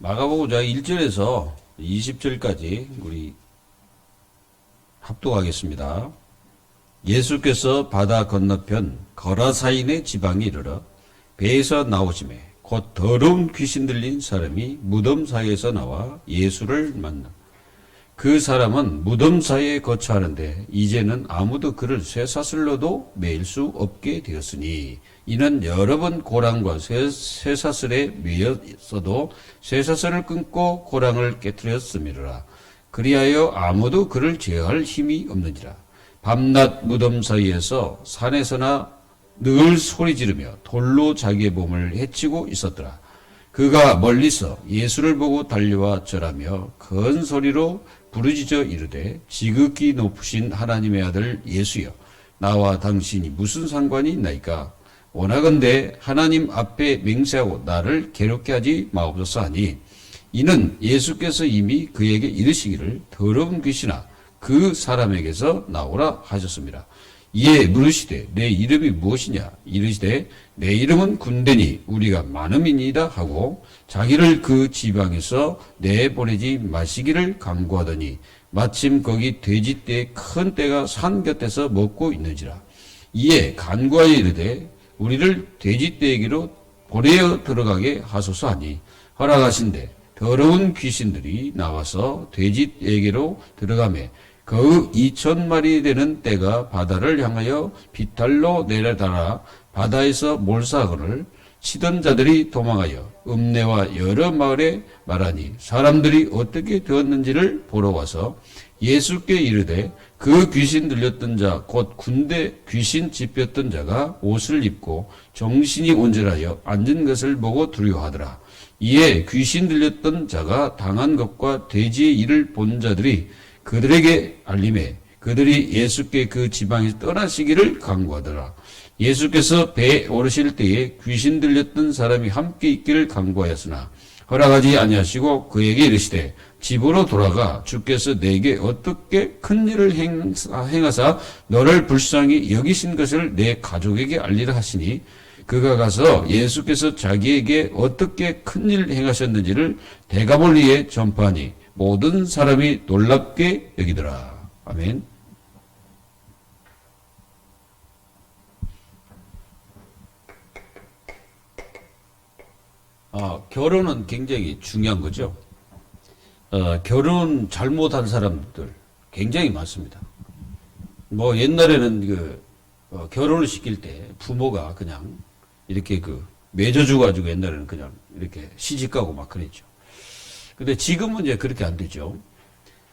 마가복음 1절에서 20절까지 우리 합독하겠습니다. 예수께서 바다 건너편 거라사인의 지방에 이르러 배에서 나오심에 곧 더러운 귀신 들린 사람이 무덤 사이에서 나와 예수를 만나. 그 사람은 무덤 사이에 거처하는데 이제는 아무도 그를 쇠사슬로도 매일 수 없게 되었으니 이는 여러 번 고랑과 쇠사슬에 매였어도 쇠사슬을 끊고 고랑을 깨뜨렸음이라. 그리하여 아무도 그를 제어할 힘이 없는지라. 밤낮 무덤 사이에서 산에서나 늘 소리 지르며 돌로 자기의 몸을 해치고 있었더라. 그가 멀리서 예수를 보고 달려와 절하며 큰 소리로 부르짖어 이르되 지극히 높으신 하나님의 아들 예수여, 나와 당신이 무슨 상관이 있나이까? 원하건대 하나님 앞에 맹세하고 나를 괴롭게 하지 마옵소서 하니, 이는 예수께서 이미 그에게 이르시기를 더러운 귀신아 그 사람에게서 나오라 하셨습니다. 이에 물으시되 내 이름이 무엇이냐? 이르시되 내 이름은 군대니 우리가 많음이니이다 하고 자기를 그 지방에서 내보내지 마시기를 간구하더니 마침 거기 돼지떼 큰 떼가 산 곁에서 먹고 있는지라. 이에 간구하여 이르되 우리를 돼지떼에게로 보내어 들어가게 하소서 하니 허락하신대 더러운 귀신들이 나와서 돼지떼에게로 들어가매 거의 2,000마리 되는 떼가 바다를 향하여 비탈로 내려달아 바다에서 몰사하거늘 치던 자들이 도망하여 읍내와 여러 마을에 말하니 사람들이 어떻게 되었는지를 보러 와서 예수께 이르되 그 귀신 들렸던 자 곧 군대 귀신 집혔던 자가 옷을 입고 정신이 온전하여 앉은 것을 보고 두려워하더라. 이에 귀신 들렸던 자가 당한 것과 돼지의 일을 본 자들이 그들에게 알림해 그들이 예수께 그 지방에서 떠나시기를 간구하더라. 예수께서 배에 오르실 때에 귀신 들렸던 사람이 함께 있기를 간구하였으나 허락하지 아니하시고 그에게 이르시되 집으로 돌아가 주께서 내게 어떻게 큰 일을 행하사 너를 불쌍히 여기신 것을 내 가족에게 알리라 하시니 그가 가서 예수께서 자기에게 어떻게 큰 일을 행하셨는지를 데가볼리에 전파하니 모든 사람이 놀랍게 여기더라. 아멘. 결혼은 굉장히 중요한 거죠. 결혼 잘못한 사람들 굉장히 많습니다. 뭐 옛날에는 결혼을 시킬 때 부모가 그냥 이렇게 맺어줘가지고 옛날에는 그냥 이렇게 시집가고 막 그랬죠. 근데 지금은 이제 그렇게 안 되죠.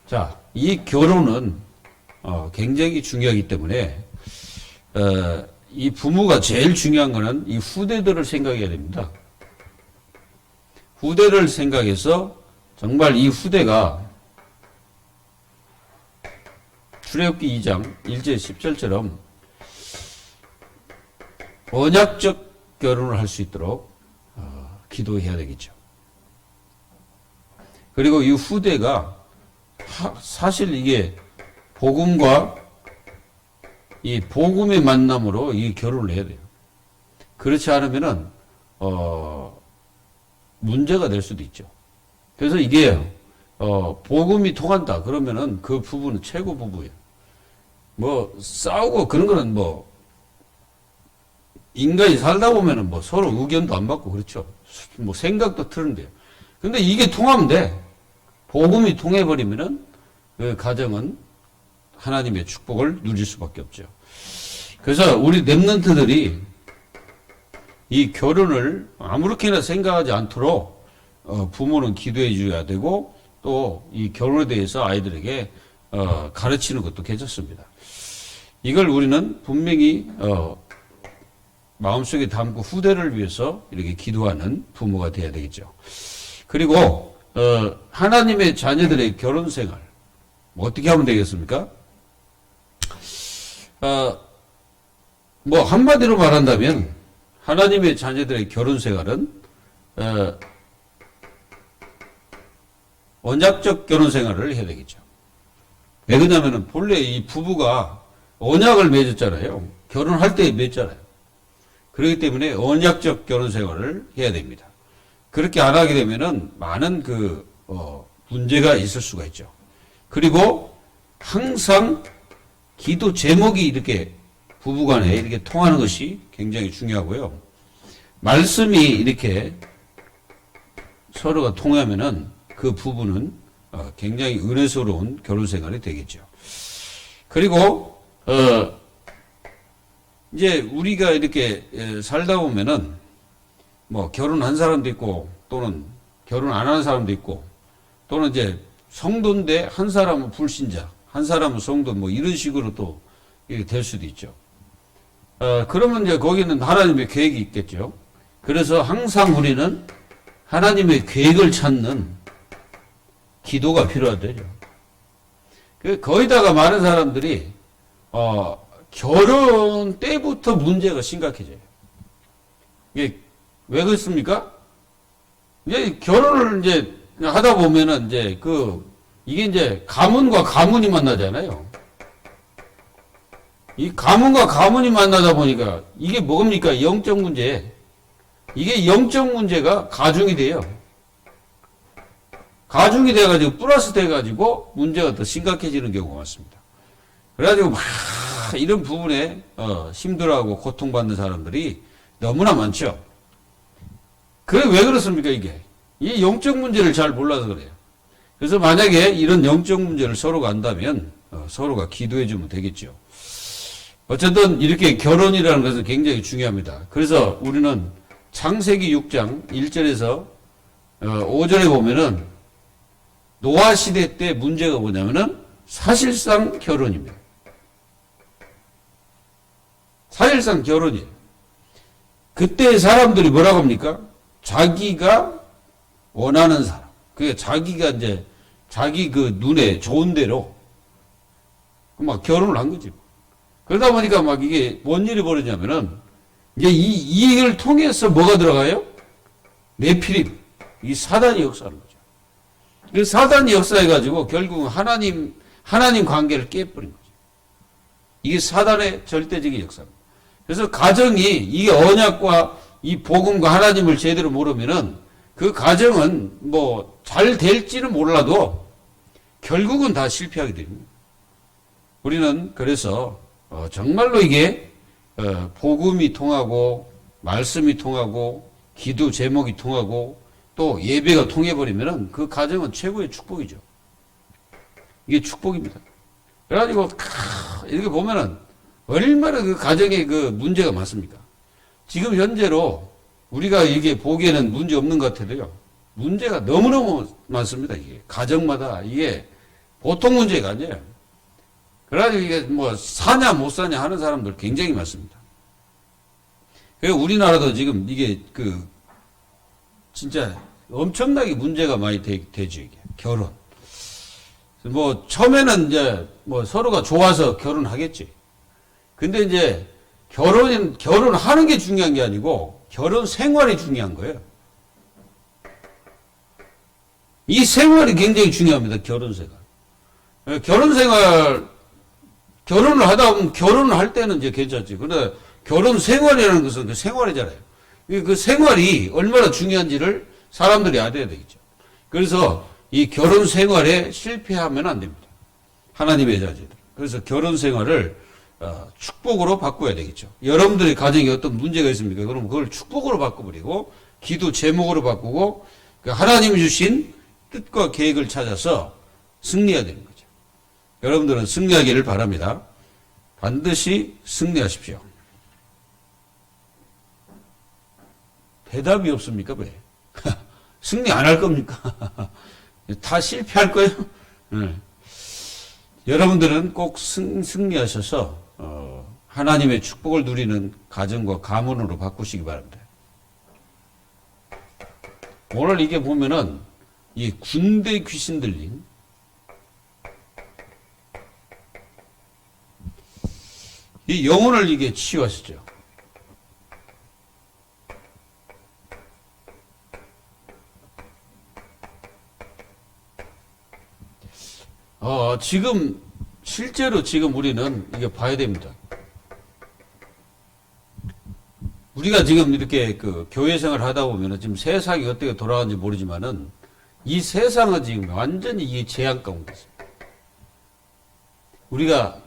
자, 이 결혼은 굉장히 중요하기 때문에 이 부모가 제일 중요한 거는 이 후대들을 생각해야 됩니다. 후대를 생각해서 정말 이 후대가 출애굽기 2장 1절 10절처럼 언약적 결혼을 할 수 있도록 기도해야 되겠죠. 그리고 이 후대가 사실 이게 복음과 이 복음의 만남으로 이 결혼을 해야 돼요. 그렇지 않으면은 문제가 될 수도 있죠. 그래서 이게 복음이 통한다 그러면은 그 부부는 최고 부부예요. 뭐 싸우고 그런 거는 뭐 인간이 살다 보면은 뭐 서로 의견도 안 맞고 그렇죠. 뭐 생각도 틀은데요. 근데 이게 통하면 돼. 복음이 통해버리면은 그 가정은 하나님의 축복을 누릴 수밖에 없죠. 그래서 우리 렘넌트들이 이 결혼을 아무렇게나 생각하지 않도록 부모는 기도해 줘야 되고 또 이 결혼에 대해서 아이들에게 가르치는 것도 괜찮습니다. 이걸 우리는 분명히 마음속에 담고 후대를 위해서 이렇게 기도하는 부모가 돼야 되겠죠. 그리고 하나님의 자녀들의 결혼 생활 어떻게 하면 되겠습니까? 뭐 한마디로 말한다면 하나님의 자녀들의 결혼 생활은 언약적 결혼 생활을 해야 되겠죠. 왜 그러냐면은 본래 이 부부가 언약을 맺었잖아요. 결혼할 때 맺잖아요. 그렇기 때문에 언약적 결혼 생활을 해야 됩니다. 그렇게 안 하게 되면은 많은 문제가 있을 수가 있죠. 그리고 항상 기도 제목이 이렇게 부부간에 이렇게 통하는 것이 굉장히 중요하고요. 말씀이 이렇게 서로가 통하면은 그 부부는 굉장히 은혜스러운 결혼 생활이 되겠죠. 그리고 이제 우리가 이렇게 살다 보면은 뭐 결혼한 사람도 있고 또는 결혼 안 하는 사람도 있고 또는 이제 성도인데 한 사람은 불신자, 한 사람은 성도 뭐 이런 식으로 또 이렇게 될 수도 있죠. 그러면 이제 거기는 하나님의 계획이 있겠죠. 그래서 항상 우리는 하나님의 계획을 찾는 기도가 필요하대요. 거기다가 많은 사람들이 결혼 때부터 문제가 심각해져요. 이게 왜 그렇습니까? 이제 결혼을 이제 하다 보면은 이제 이게 이제 가문과 가문이 만나잖아요. 이 가문과 가문이 만나다 보니까 이게 뭡니까? 영적 문제. 이게 영적 문제가 가중이 돼요. 가중이 돼가지고 플러스 돼가지고 문제가 더 심각해지는 경우가 많습니다. 그래가지고 막 이런 부분에 힘들어하고 고통받는 사람들이 너무나 많죠. 그게 왜 그렇습니까, 이게? 이 영적 문제를 잘 몰라서 그래요. 그래서 만약에 이런 영적 문제를 서로가 안다면 서로가 기도해주면 되겠죠. 어쨌든 이렇게 결혼이라는 것은 굉장히 중요합니다. 그래서 우리는 창세기 6장 1절에서 5절에 보면은 노아 시대 때 문제가 뭐냐면은 사실상 결혼입니다. 사실상 결혼이에요. 그때 사람들이 뭐라고 합니까? 자기가 원하는 사람. 그게 자기가 이제 자기 눈에 좋은 대로 막 결혼을 한 거지. 그러다 보니까 막 이게 뭔 일이 벌어지냐면은 이제 이 일을 통해서 뭐가 들어가요? 네피림. 이 사단이 역사하는 거죠. 그 사단이 역사해가지고 결국은 하나님 관계를 깨버린 거죠. 이게 사단의 절대적인 역사입니다. 그래서 가정이 이게 언약과 이 복음과 하나님을 제대로 모르면은 그 가정은 뭐 잘 될지는 몰라도 결국은 다 실패하게 됩니다. 우리는 그래서 정말로 이게 복음이 통하고 말씀이 통하고 기도 제목이 통하고 또 예배가 통해버리면은 그 가정은 최고의 축복이죠. 이게 축복입니다. 그래가지고 이렇게 보면은 얼마나 그 가정에 문제가 많습니까? 지금 현재로 우리가 이게 보기에는 문제 없는 것 같아도요. 문제가 너무너무 많습니다. 이게 가정마다 이게 보통 문제가 아니에요. 그래가지고 이게 뭐 사냐 못 사냐 하는 사람들 굉장히 많습니다. 그리고 우리나라도 지금 이게 진짜 엄청나게 문제가 많이 되죠. 이게 결혼. 뭐 처음에는 이제 뭐 서로가 좋아서 결혼하겠지. 근데 이제 결혼하는 게 중요한 게 아니고 결혼 생활이 중요한 거예요. 이 생활이 굉장히 중요합니다. 결혼 생활. 결혼을 하다 보면 결혼을 할 때는 이제 괜찮지. 그런데 결혼 생활이라는 것은 그 생활이잖아요. 그 생활이 얼마나 중요한지를 사람들이 알아야 되겠죠. 그래서 이 결혼 생활에 실패하면 안 됩니다. 하나님의 자녀들. 그래서 결혼 생활을 축복으로 바꿔야 되겠죠. 여러분들의 가정에 어떤 문제가 있습니까? 그럼 그걸 축복으로 바꿔버리고 기도 제목으로 바꾸고 하나님이 주신 뜻과 계획을 찾아서 승리해야 되는 거죠. 여러분들은 승리하기를 바랍니다. 반드시 승리하십시오. 대답이 없습니까? 왜? 승리 안 할 겁니까? 다 실패할 거예요? 네. 여러분들은 꼭 승리하셔서 하나님의 축복을 누리는 가정과 가문으로 바꾸시기 바랍니다. 오늘 이게 보면은 이 군대 귀신 들린 이 영혼을 이게 치유하시죠. 실제로 지금 우리는 이게 봐야 됩니다. 우리가 지금 이렇게 그 교회 생활을 하다 보면은 지금 세상이 어떻게 돌아가는지 모르지만은 이 세상은 지금 완전히 이 재앙 가운데 있습니다. 우리가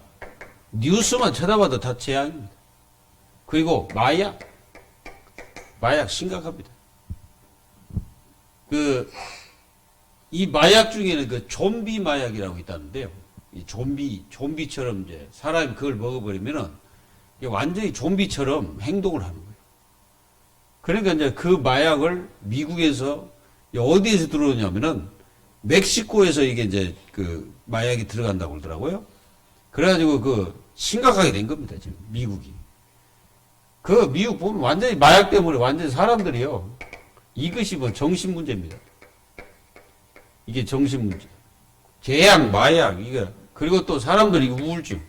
뉴스만 쳐다봐도 다 재앙입니다. 그리고 마약 심각합니다. 이 마약 중에는 그 좀비 마약이라고 있다는데요. 이 좀비처럼 이제 사람이 그걸 먹어버리면은 완전히 좀비처럼 행동을 하는 거예요. 그러니까 이제 그 마약을 미국에서 어디에서 들어오냐면은 멕시코에서 이게 이제 그 마약이 들어간다고 그러더라고요. 그래가지고 심각하게 된 겁니다, 지금 미국이. 미국 보면 완전히 마약 때문에 완전히 사람들이요. 이것이 뭐 정신 문제입니다. 이게 정신 문제. 재앙, 마약, 그리고 또 사람들이 우울증.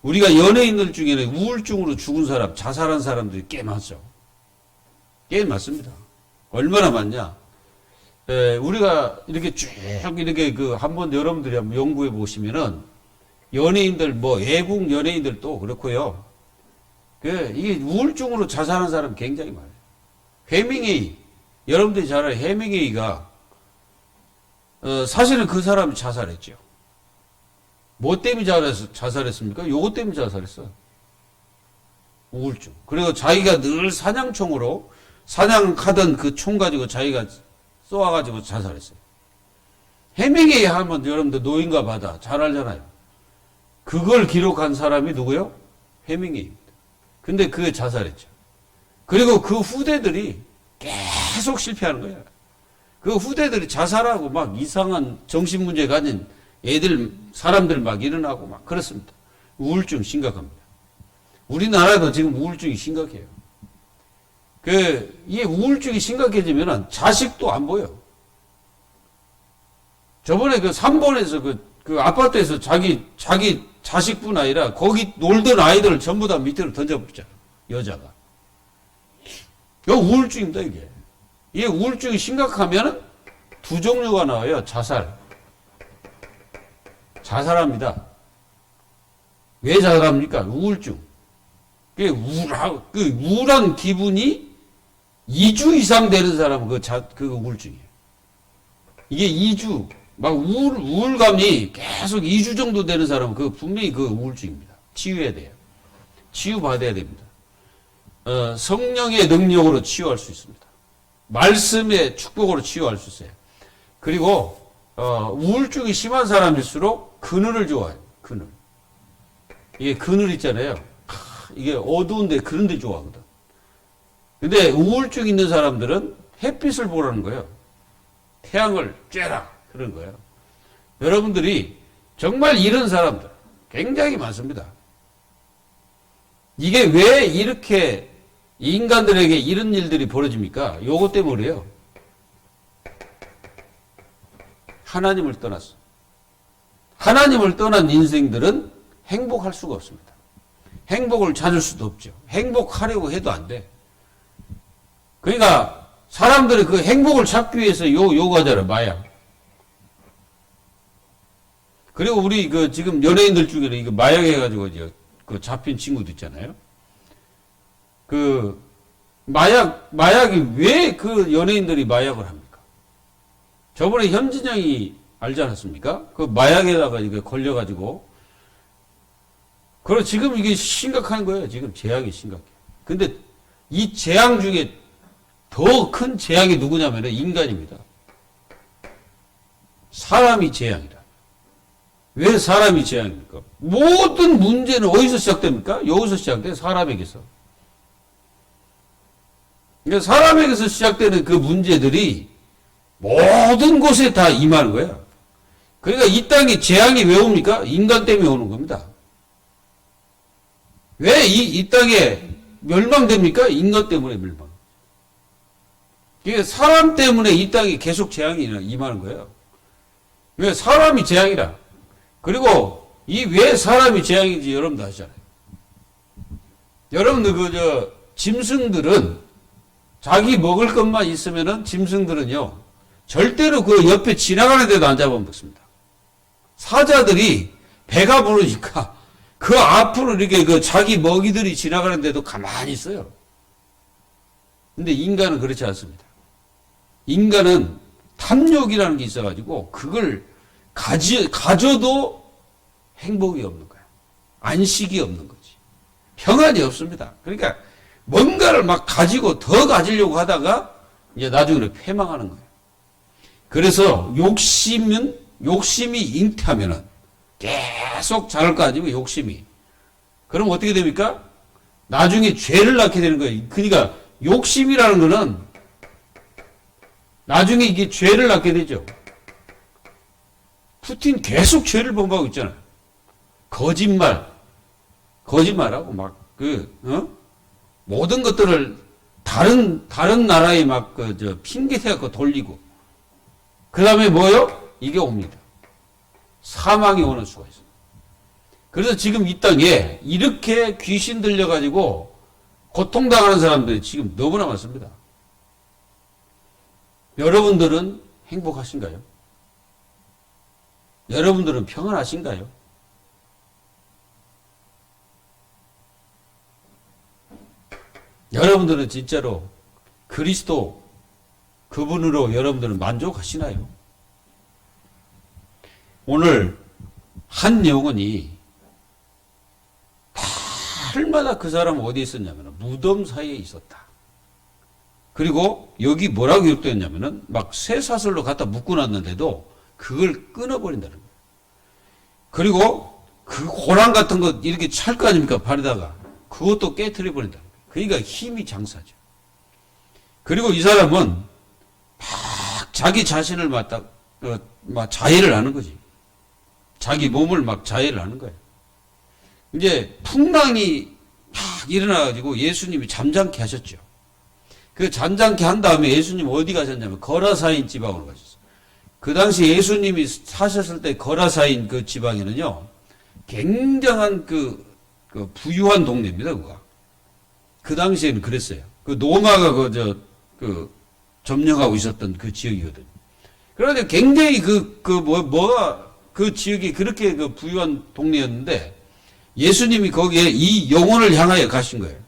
우리가 연예인들 중에는 우울증으로 죽은 사람, 자살한 사람들이 꽤 많죠. 꽤 많습니다. 얼마나 많냐. 우리가 이렇게 쭉 이렇게 한번 여러분들이 한번 연구해 보시면은 연예인들, 외국 연예인들도 그렇고요. 이게 우울증으로 자살한 사람 굉장히 많아요. 해밍웨이, 여러분들이 잘 아는 해밍웨이가, 사실은 그 사람이 자살했죠. 뭐 때문에 자살했습니까? 요거 때문에 자살했어요. 우울증. 그리고 자기가 늘 사냥총으로 사냥하던 그 총 가지고 자기가 쏘아가지고 자살했어요. 해밍웨이 하면 여러분들 노인과 바다 잘 알잖아요. 그걸 기록한 사람이 누구요? 해밍웨이입니다. 근데 그게 자살했죠. 그리고 그 후대들이 계속 실패하는 거예요. 그 후대들이 자살하고 막 이상한 정신문제 가진 사람들 막 일어나고 막 그렇습니다. 우울증 심각합니다. 우리나라도 지금 우울증이 심각해요. 이 우울증이 심각해지면 자식도 안 보여. 저번에 3번에서 그 아파트에서 자기 자식뿐 아니라 거기 놀던 아이들을 전부 다 밑으로 던져버렸잖아. 여자가. 이거 우울증입니다, 이게. 이 우울증이 심각하면 두 종류가 나와요. 자살합니다. 왜 자살합니까? 우울증. 우울한 기분이 2주 이상 되는 사람은 그 우울증이에요. 이게 2주, 우울감이 계속 2주 정도 되는 사람은 분명히 우울증입니다. 치유해야 돼요. 치유받아야 됩니다. 성령의 능력으로 치유할 수 있습니다. 말씀의 축복으로 치유할 수 있어요. 그리고, 우울증이 심한 사람일수록 그늘을 좋아해요. 그늘. 이게 그늘 있잖아요. 이게 어두운데 그런 데 좋아하거든. 근데 우울증 있는 사람들은 햇빛을 보라는 거예요. 태양을 쬐라. 그런 거예요. 여러분들이 정말 이런 사람들 굉장히 많습니다. 이게 왜 이렇게 인간들에게 이런 일들이 벌어집니까? 요것 때문에요. 하나님을 떠났어. 하나님을 떠난 인생들은 행복할 수가 없습니다. 행복을 찾을 수도 없죠. 행복하려고 해도 안 돼. 그러니까 사람들이 그 행복을 찾기 위해서 요구하잖아요. 마약. 그리고 우리 지금 연예인들 중에는 이거 마약 해가지고 잡힌 친구도 있잖아요. 마약이 왜 연예인들이 마약을 합니까? 저번에 현진영이 알지 않았습니까? 마약에다가 이게 걸려가지고. 그리고 지금 이게 심각한 거예요. 지금 재앙이 심각해. 근데 이 재앙 중에 더 큰 재앙이 누구냐면 인간입니다. 사람이 재앙이다. 왜 사람이 재앙입니까? 모든 문제는 어디서 시작됩니까? 여기서 시작돼. 사람에게서. 그러니까 사람에게서 시작되는 그 문제들이 모든 곳에 다 임하는 거야. 그러니까 이 땅에 재앙이 왜 옵니까? 인간 때문에 오는 겁니다. 왜 이 땅에 멸망됩니까? 인간 때문에 멸망. 그러니까 사람 때문에 이 땅에 계속 재앙이 임하는 거예요. 왜 사람이 재앙이라. 그리고 왜 사람이 재앙인지 여러분도 아시잖아요. 여러분들 짐승들은 자기 먹을 것만 있으면은 짐승들은요 절대로 옆에 지나가는 데도 안 잡아먹습니다. 사자들이 배가 부르니까 그 앞으로 이렇게 그 자기 먹이들이 지나가는데도 가만히 있어요. 근데 인간은 그렇지 않습니다. 인간은 탐욕이라는 게 있어가지고 그걸 가져도 행복이 없는 거야. 안식이 없는 거지. 평안이 없습니다. 그러니까 뭔가를 막 가지고 더 가지려고 하다가 이제 나중에 패망하는 거예요. 그래서 욕심이 잉태하면은 계속 자랄 거 아니고 욕심이. 그럼 어떻게 됩니까? 나중에 죄를 낳게 되는 거예요. 그러니까 욕심이라는 거는 나중에 이게 죄를 낳게 되죠. 푸틴 계속 죄를 범하고 있잖아요. 거짓말하고 막 모든 것들을 다른 나라에 막 핑계 대갖고 돌리고 그 다음에 뭐요? 이게 옵니다. 사망이 오는 수가 있습니다. 그래서 지금 이 땅에 이렇게 귀신 들려가지고 고통당하는 사람들이 지금 너무나 많습니다. 여러분들은 행복하신가요? 여러분들은 평안하신가요? 여러분들은 진짜로 그리스도 그분으로 여러분들은 만족하시나요? 오늘 한 영혼이 달마다 그 사람은 어디에 있었냐면 무덤 사이에 있었다. 그리고 여기 뭐라고 기록되었냐면은 막 쇠사슬로 갖다 묶어놨는데도 그걸 끊어버린다는 거예요. 그리고 그 고랑 같은 거 이렇게 찰 거 아닙니까? 발에다가. 그것도 깨트려 버린다는 거예요. 그러니까 힘이 장사죠. 그리고 이 사람은 막 자기 자신을 막 자해를 하는 거지. 자기 몸을 막 자해를 하는 거예요. 이제 풍랑이 막 일어나가지고 예수님이 잠잠케 하셨죠. 그 잠잠케 한 다음에 예수님 어디 가셨냐면 거라사인 지방으로 가셨어요. 그 당시 예수님이 사셨을 때 거라사인 그 지방에는요, 굉장한 그 부유한 동네입니다, 그거. 그 당시에는 그랬어요. 그 로마가 점령하고 있었던 그 지역이거든요. 그런데 굉장히 그 지역이 그렇게 그 부유한 동네였는데 예수님이 거기에 이 영혼을 향하여 가신 거예요.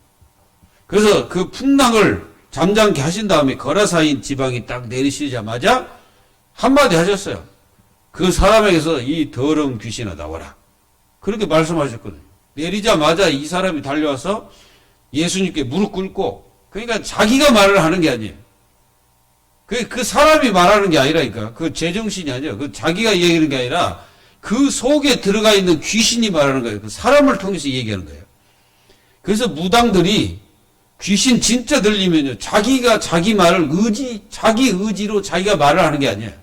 그래서 그 풍랑을 잠잠케 하신 다음에 거라사인 지방이 딱 내리시자마자 한마디 하셨어요. 그 사람에게서 이 더러운 귀신아 나와라. 그렇게 말씀하셨거든요. 내리자마자 이 사람이 달려와서 예수님께 무릎 꿇고, 그러니까 자기가 말을 하는 게 아니에요. 그 사람이 말하는 게 아니라니까. 그 제정신이 아니에요. 그 자기가 얘기하는 게 아니라 그 속에 들어가 있는 귀신이 말하는 거예요. 그 사람을 통해서 얘기하는 거예요. 그래서 무당들이 귀신 진짜 들리면요, 자기가 자기 말을 자기 의지로 자기가 말을 하는 게 아니에요.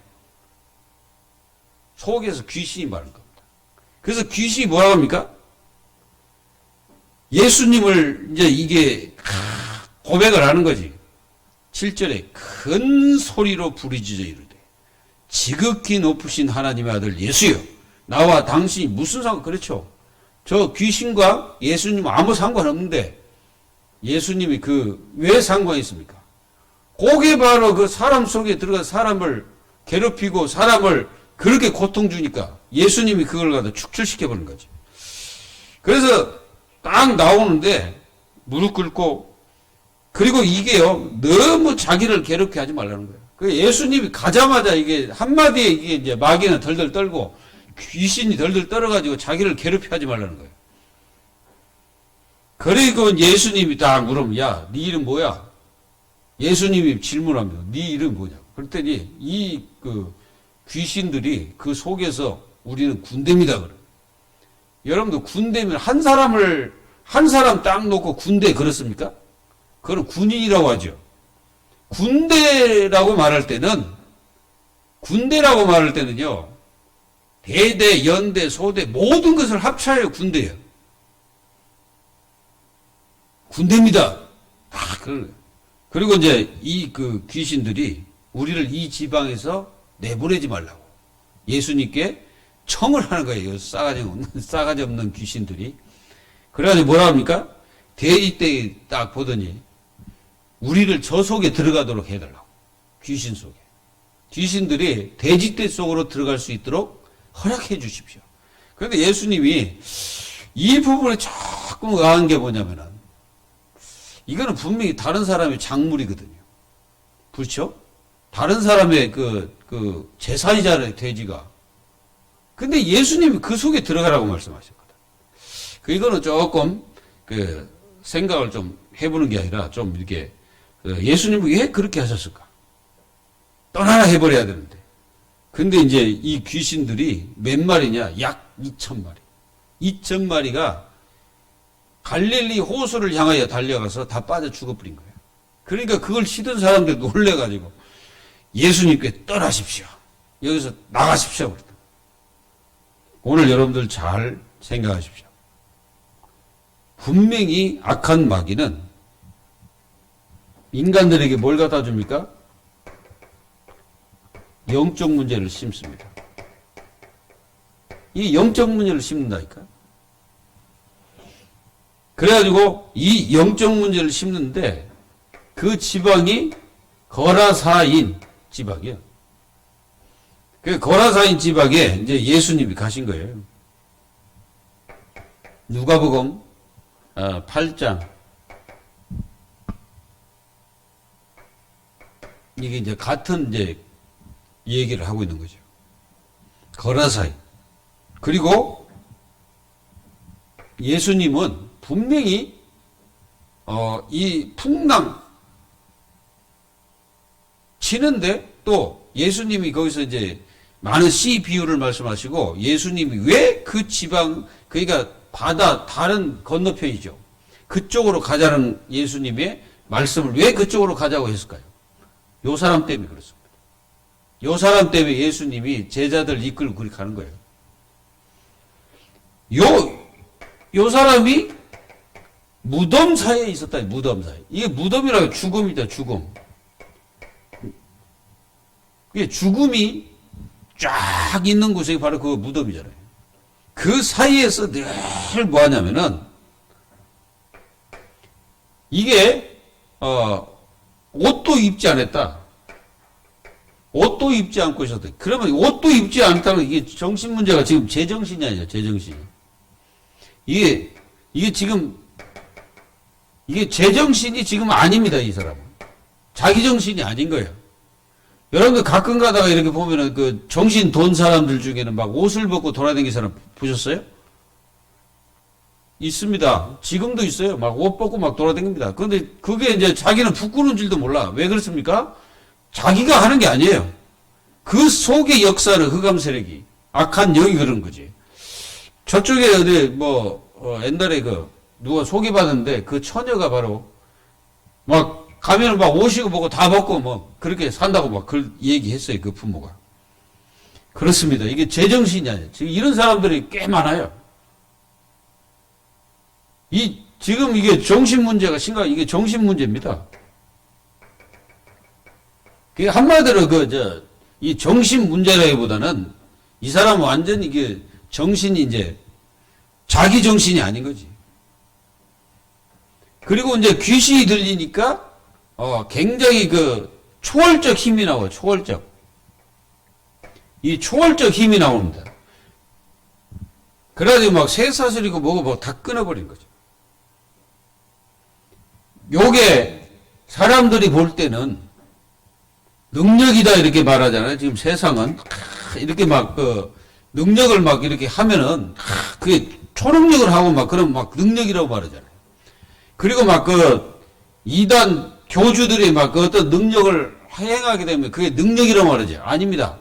속에서 귀신이 말하는 겁니다. 그래서 귀신이 뭐라고 합니까? 예수님을 이제 이게 고백을 하는 거지. 7절에 큰 소리로 부르짖어 이르되 지극히 높으신 하나님의 아들 예수여, 나와 당신이 무슨 상관? 그렇죠. 저 귀신과 예수님 아무 상관없는데 예수님이 왜 상관이 있습니까? 그게 바로 그 사람 속에 들어가 사람을 괴롭히고 사람을 그렇게 고통 주니까 예수님이 그걸 갖다 축출시켜버린 거지. 그래서 딱 나오는데 무릎 꿇고, 그리고 이게요, 너무 자기를 괴롭게 하지 말라는 거예요. 그 예수님이 가자마자 이게 한마디에 이게 이제 마귀는 덜덜 떨고 귀신이 덜덜 떨어가지고 자기를 괴롭게 하지 말라는 거예요. 그리고 예수님이 딱 물으면, 야, 네 이름 뭐야? 예수님이 질문합니다. 네 이름 뭐냐고. 그랬더니 귀신들이 그 속에서 우리는 군대입니다. 그래. 여러분들 군대면 한 사람 딱 놓고 군대 그렇습니까? 그건 군인이라고 하죠. 군대라고 말할 때는요, 대대, 연대, 소대 모든 것을 합쳐야 군대예요. 군대입니다. 다 그런 거예요. 그리고 이제 귀신들이 우리를 이 지방에서 내보내지 말라고 예수님께 청을 하는 거예요. 싸가지 없는 귀신들이. 그래가지고 뭐라 합니까? 돼지 떼 딱 보더니 우리를 저 속에 들어가도록 해달라고. 귀신 속에. 귀신들이 돼지 떼 속으로 들어갈 수 있도록 허락해 주십시오. 그런데 예수님이 이 부분에 조금 의아한 게 뭐냐면은, 이거는 분명히 다른 사람의 작물이거든요. 그렇죠? 다른 사람의 제사이잖아요, 돼지가. 근데 예수님이 그 속에 들어가라고 말씀하셨거든. 이거는 조금, 생각을 좀 해보는 게 아니라 좀 이렇게, 예수님이 왜 그렇게 하셨을까? 떠나라 해버려야 되는데. 근데 이제 이 귀신들이 몇 마리냐? 약 2,000마리. 2,000마리가 갈릴리 호수를 향하여 달려가서 다 빠져 죽어버린 거예요. 그러니까 그걸 치던 사람들이 놀래가지고 예수님께 떠나십시오. 여기서 나가십시오. 오늘 여러분들 잘 생각하십시오. 분명히 악한 마귀는 인간들에게 뭘 갖다 줍니까? 영적 문제를 심습니다. 이 영적 문제를 심는다니까. 그래가지고 이 영적 문제를 심는데 그 지방이 거라사인 지방이에요. 그 거라사인 지방에 이제 예수님이 가신 거예요. 누가복음 8장. 이게 이제 같은 이제 얘기를 하고 있는 거죠. 거라사인. 그리고 예수님은 분명히 이 풍랑 치는데 또 예수님이 거기서 이제 많은 씨 비유를 말씀하시고 예수님이 왜 그 지방 그러니까 바다 다른 건너편이죠. 그쪽으로 가자는 예수님의 말씀을 왜 그쪽으로 가자고 했을까요? 요 사람 때문에 그렇습니다. 요 사람 때문에 예수님이 제자들 이끌고 그렇게 가는 거예요. 요 사람이 무덤 사이에 있었다. 무덤 사이. 이게 무덤이라고 죽음이다. 죽음. 이게 죽음이 쫙 있는 곳이 바로 그 무덤이잖아요. 그 사이에서 늘 뭐 하냐면은 이게 옷도 입지 않았다. 옷도 입지 않고 있었다. 그러면 옷도 입지 않다는 이게 정신 문제가 지금 제정신이 아니죠. 제정신. 이게 지금 이게 제정신이 지금 아닙니다. 이 사람은. 자기 정신이 아닌 거예요. 여러분들 가끔 가다가 이렇게 보면은 그 정신 돈 사람들 중에는 막 옷을 벗고 돌아다니는 사람 보셨어요? 있습니다. 지금도 있어요. 막 옷 벗고 막 돌아다닙니다. 그런데 그게 이제 자기는 부끄러운 줄도 몰라. 왜 그렇습니까? 자기가 하는 게 아니에요. 그 속의 역사는 흑암 세력이, 악한 영이 그런 거지. 저쪽에 어디 옛날에 누가 소개받았는데 그 처녀가 바로 막 가면은 막 옷이고 뭐고 다 벗고 뭐 그렇게 산다고 막 그 얘기했어요. 그 부모가. 그렇습니다. 이게 제정신이 아니에요. 지금 이런 사람들이 꽤 많아요. 지금 이게 정신 문제가 이게 정신 문제입니다. 한마디로 이 정신 문제라기보다는 이 사람은 완전 이게 정신이 이제 자기 정신이 아닌 거지. 그리고 이제 귀신이 들리니까 굉장히 초월적 힘이 나와요. 초월적. 이 초월적 힘이 나옵니다. 그래가지고 막 쇠사슬이고 뭐고 뭐 다 끊어버린 거죠. 요게 사람들이 볼 때는 능력이다 이렇게 말하잖아요. 지금 세상은 이렇게 막 능력을 막 이렇게 하면은 그게 초능력을 하고 막 그런 막 능력이라고 말하잖아요. 그리고 막 이단 교주들이 막 어떤 능력을 행하게 되면 그게 능력이라고 말하죠. 아닙니다.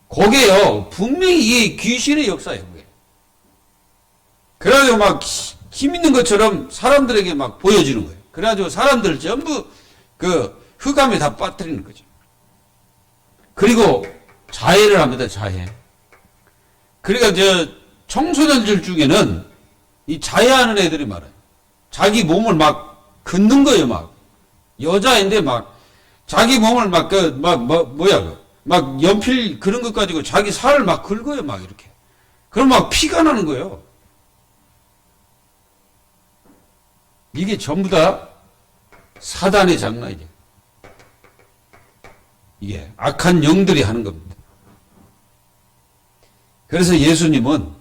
그게요 분명히 이게 귀신의 역사예요. 그게. 그래가지고 막 힘 있는 것처럼 사람들에게 막 보여지는 거예요. 그래가지고 사람들 전부 흑암에 다 빠뜨리는 거죠. 그리고 자해를 합니다. 자해. 그러니까 청소년들 중에는 이 자해하는 애들이 많아요. 자기 몸을 막 긋는 거예요. 막 여자인데 막 자기 몸을 막 막 연필 그런 것 가지고 자기 살을 막 긁어요. 막 이렇게. 그럼 막 피가 나는 거예요. 이게 전부 다 사단의 장난이죠. 이게 악한 영들이 하는 겁니다. 그래서 예수님은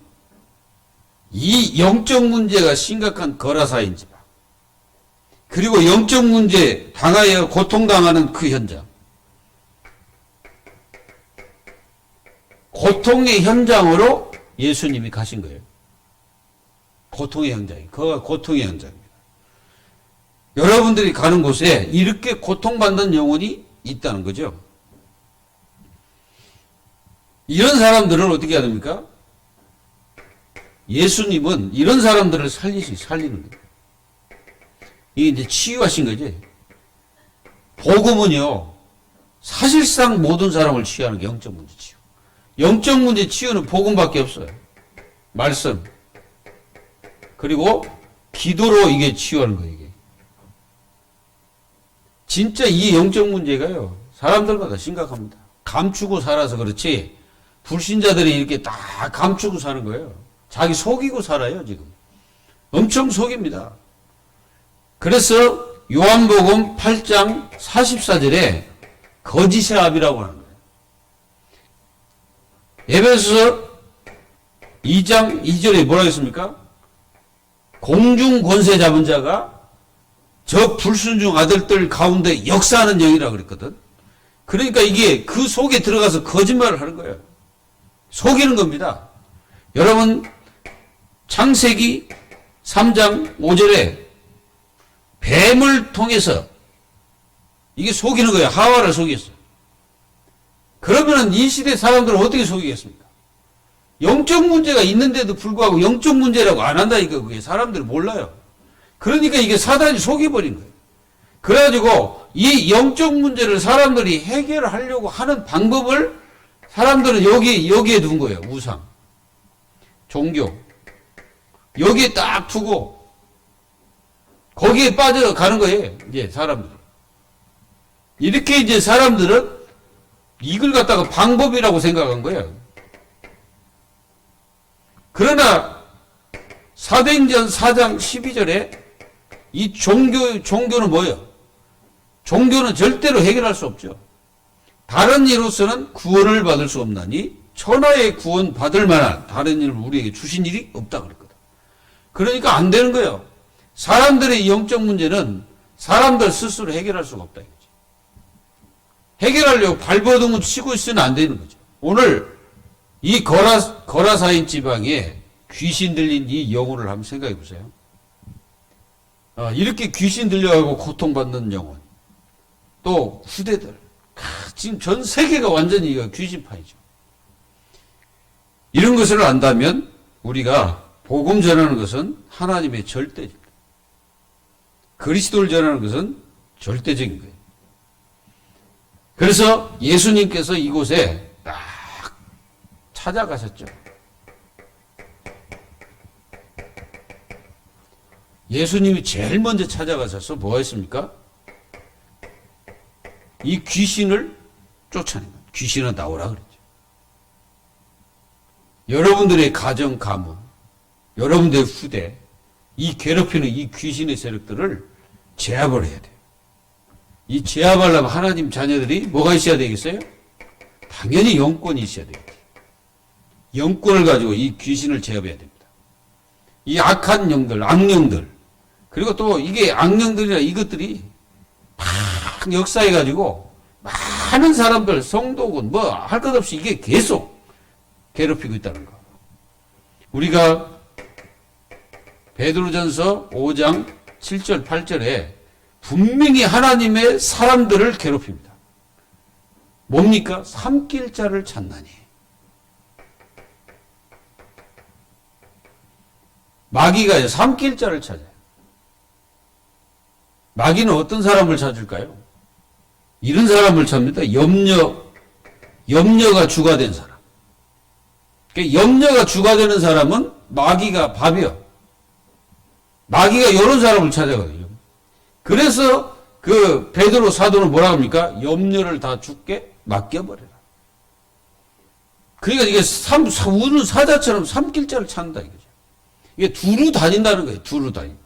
이 영적 문제가 심각한 거라사인 지방, 그리고 영적 문제 당하여 고통당하는 그 현장, 고통의 현장으로 예수님이 가신 거예요. 고통의 현장이. 그가 고통의 현장입니다. 여러분들이 가는 곳에 이렇게 고통받는 영혼이 있다는 거죠. 이런 사람들을 어떻게 해야 됩니까? 예수님은 이런 사람들을 살리는 거예요. 이게 이제 치유하신 거지. 복음은요, 사실상 모든 사람을 치유하는 게 영적 문제 치유. 영적 문제 치유는 복음밖에 없어요. 말씀. 그리고 기도로 이게 치유하는 거예요, 이게. 진짜 이 영적 문제가요, 사람들마다 심각합니다. 감추고 살아서 그렇지, 불신자들이 이렇게 다 감추고 사는 거예요. 자기 속이고 살아요, 지금. 엄청 속입니다. 그래서 요한복음 8장 44절에 거짓의 압이라고 하는 거예요. 에베소서 2장 2절에 뭐라고 했습니까? 공중 권세 잡은 자가 저 불순종 아들들 가운데 역사하는 영이라고 그랬거든. 그러니까 이게 그 속에 들어가서 거짓말을 하는 거예요. 속이는 겁니다. 여러분, 창세기 3장 5절에 뱀을 통해서 이게 속이는 거예요. 하와를 속였어요. 그러면 이 시대 사람들은 어떻게 속이겠습니까? 영적 문제가 있는데도 불구하고 영적 문제라고 안 한다니까 그게 사람들이 몰라요. 그러니까 이게 사단이 속여버린 거예요. 그래가지고 이 영적 문제를 사람들이 해결하려고 하는 방법을 사람들은 여기에 둔 거예요. 우상, 종교. 여기에 딱 두고 거기에 빠져가는 거예요. 이제 사람들이. 이렇게 이제 사람들은 이걸 갖다가 방법이라고 생각한 거예요. 그러나 사도행전 4장 12절에 이 종교는 뭐예요? 종교는 절대로 해결할 수 없죠. 다른 이로서는 구원을 받을 수 없나니 천하의 구원 받을 만한 다른 일을 우리에게 주신 일이 없다 그랬거든. 그러니까 안 되는 거예요. 사람들의 영적 문제는 사람들 스스로 해결할 수가 없다 이거지. 해결하려고 발버둥을 치고 있으면 안 되는 거죠. 오늘 이 거라사인 지방에 귀신 들린 이 영혼을 한번 생각해 보세요. 이렇게 귀신 들려가고 고통받는 영혼. 또 후대들. 지금 전 세계가 완전히 이거 귀신파이죠. 이런 것을 안다면 우리가 복음 전하는 것은 하나님의 절대입니다. 그리스도를 전하는 것은 절대적인 거예요. 그래서 예수님께서 이곳에 딱 찾아가셨죠. 예수님이 제일 먼저 찾아가셔서 뭐 했습니까? 이 귀신을 쫓아낸 거예요. 귀신아 나오라 그랬죠. 여러분들의 가정, 가문, 여러분들의 후대, 이 괴롭히는 이 귀신의 세력들을 제압을 해야 돼요. 이 제압하려면 하나님 자녀들이 뭐가 있어야 되겠어요? 당연히 영권이 있어야 되겠죠. 영권을 가지고 이 귀신을 제압해야 됩니다. 이 악한 영들, 악령들, 그리고 또 이게 악령들이나 이것들이 막 역사해가지고 많은 사람들, 성도군, 뭐 할 것 없이 이게 계속 괴롭히고 있다는 거. 우리가 베드로전서 5장 7절, 8절에 분명히 하나님의 사람들을 괴롭힙니다. 뭡니까? 삼킬 자를 찾나니. 마귀가 삼킬 자를 찾아요. 마귀는 어떤 사람을 찾을까요? 이런 사람을 찾습니다. 염려가 주가 된 사람. 그러니까 염려가 주가 되는 사람은 마귀가 밥이요. 마귀가 이런 사람을 찾아가거든요. 그래서 그 베드로 사도는 뭐라 합니까? 염려를 다 주께 맡겨버려라. 그러니까 이게 우는 사자처럼 삼킬자를 찾는다 이거죠. 이게 두루 다닌다는 거예요. 두루 다닌다.